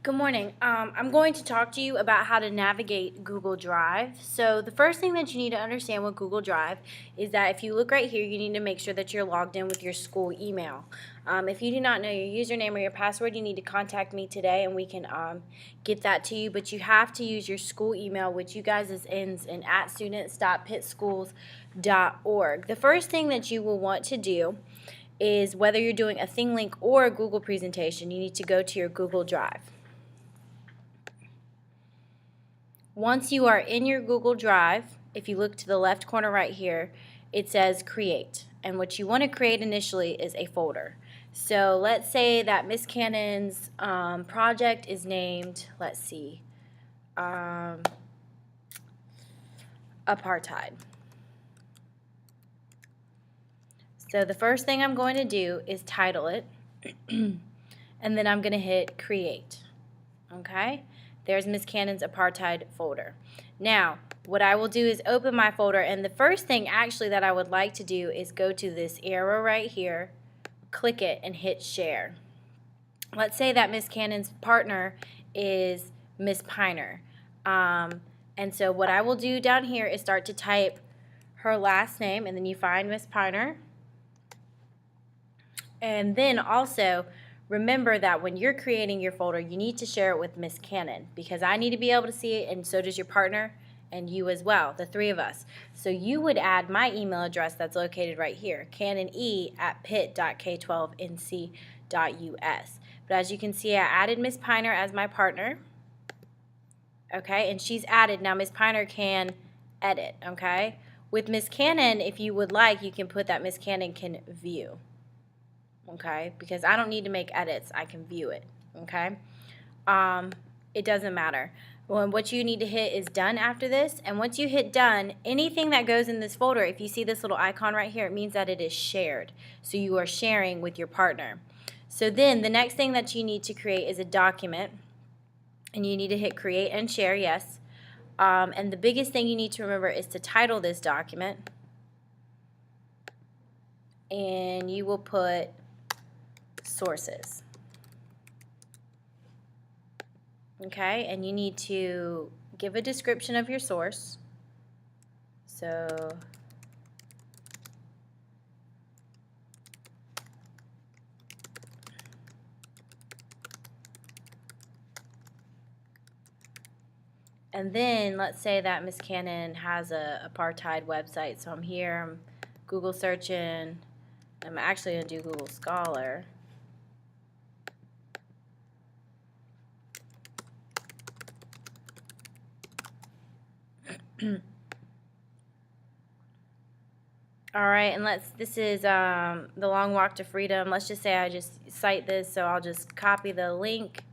Good morning. I'm going to talk to you about how to navigate Google Drive. So the first thing that you need to understand with Google Drive is that if you look right here, you need to make sure that you're logged in with your school email. If you do not know your username or your password, you need to contact me today and we can get that to you. But you have to use your school email, which you guys ends in @students.pittschools.org. The first thing that you will want to do is whether you're doing a ThingLink or a Google presentation, you need to go to your Google Drive. Once you are in your Google Drive, if you look to the left corner right here, it says create. And what you want to create initially is a folder. So let's say that Miss Cannon's project is named, let's see, apartheid. So the first thing I'm going to do is title it, and then I'm going to hit create. Okay? There's Miss Cannon's apartheid folder. Now, what I will do is open my folder, and the first thing actually that I would like to do is go to this arrow right here, click it, and hit share. Let's say that Miss Cannon's partner is Miss Piner. And so what I will do down here is start to type her last name, and then you find Miss Piner. And then also, remember that when you're creating your folder, you need to share it with Miss Cannon because I need to be able to see it, and so does your partner and you as well, the three of us. So you would add my email address that's located right here, cannone@pitt.k12nc.us. But as you can see, I added Miss Piner as my partner, okay, and she's added. Now Miss Piner can edit, okay? With Miss Cannon, if you would like, you can put that Miss Cannon can view. Okay, because I don't need to make edits, I can view it. Okay, it doesn't matter. What you need to hit is done after this, and once you hit done, anything that goes in this folder, if you see this little icon right here, it means that it is shared. So you are sharing with your partner. So then the next thing that you need to create is a document, and you need to hit create and share, yes. And the biggest thing you need to remember is to title this document, and you will put sources. Okay, and you need to give a description of your source. So and then let's say that Miss Cannon has a apartheid website. So I'm here, I'm Google searching. I'm actually going to do Google Scholar. Alright, and this is the Long Walk to Freedom. Let's just say I just cite this, so I'll just copy the link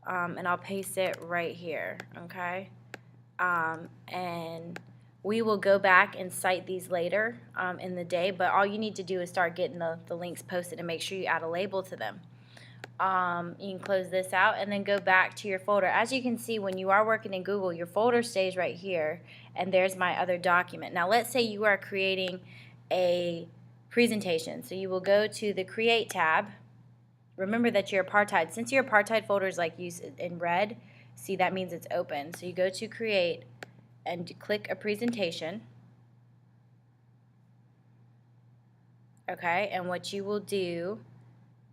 and I'll paste it right here, okay? And we will go back and cite these later in the day, but all you need to do is start getting the links posted and make sure you add a label to them. You can close this out and then go back to your folder. As you can see, when you are working in Google, your folder stays right here, and there's my other document. Now let's say you are creating a presentation. So you will go to the Create tab. Remember that your apartheid, since your apartheid folder is like used in red, see that means it's open. So you go to Create and click a presentation. Okay, and what you will do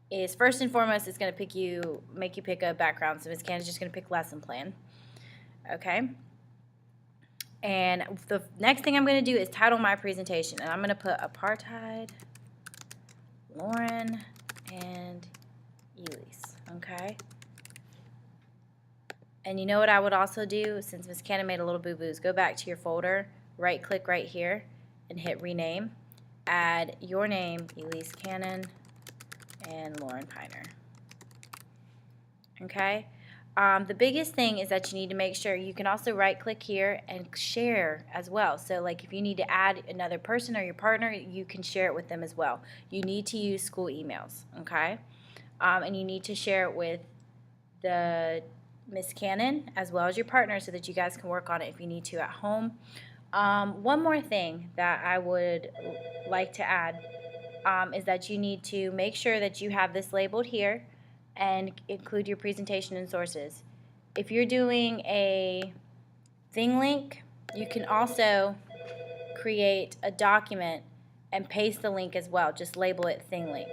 is first and foremost, it's going to make you pick a background. So Ms. Cannon's just going to pick lesson plan. Okay. And the next thing I'm going to do is title my presentation. And I'm going to put apartheid, Lauren, and Elise. Okay. And you know what I would also do, since Ms. Cannon made a little boo-boos, go back to your folder, right click right here, and hit rename. Add your name, Elise Cannon, and Lauren Piner. Okay. The biggest thing is that you need to make sure you can also right click here and share as well. So like if you need to add another person or your partner, you can share it with them as well. You need to use school emails, okay? And you need to share it with the Miss Cannon as well as your partner so that you guys can work on it if you need to at home. One more thing that I would like to add is that you need to make sure that you have this labeled here, and include your presentation and sources. If you're doing a thing link, you can also create a document and paste the link as well. Just label it thing link.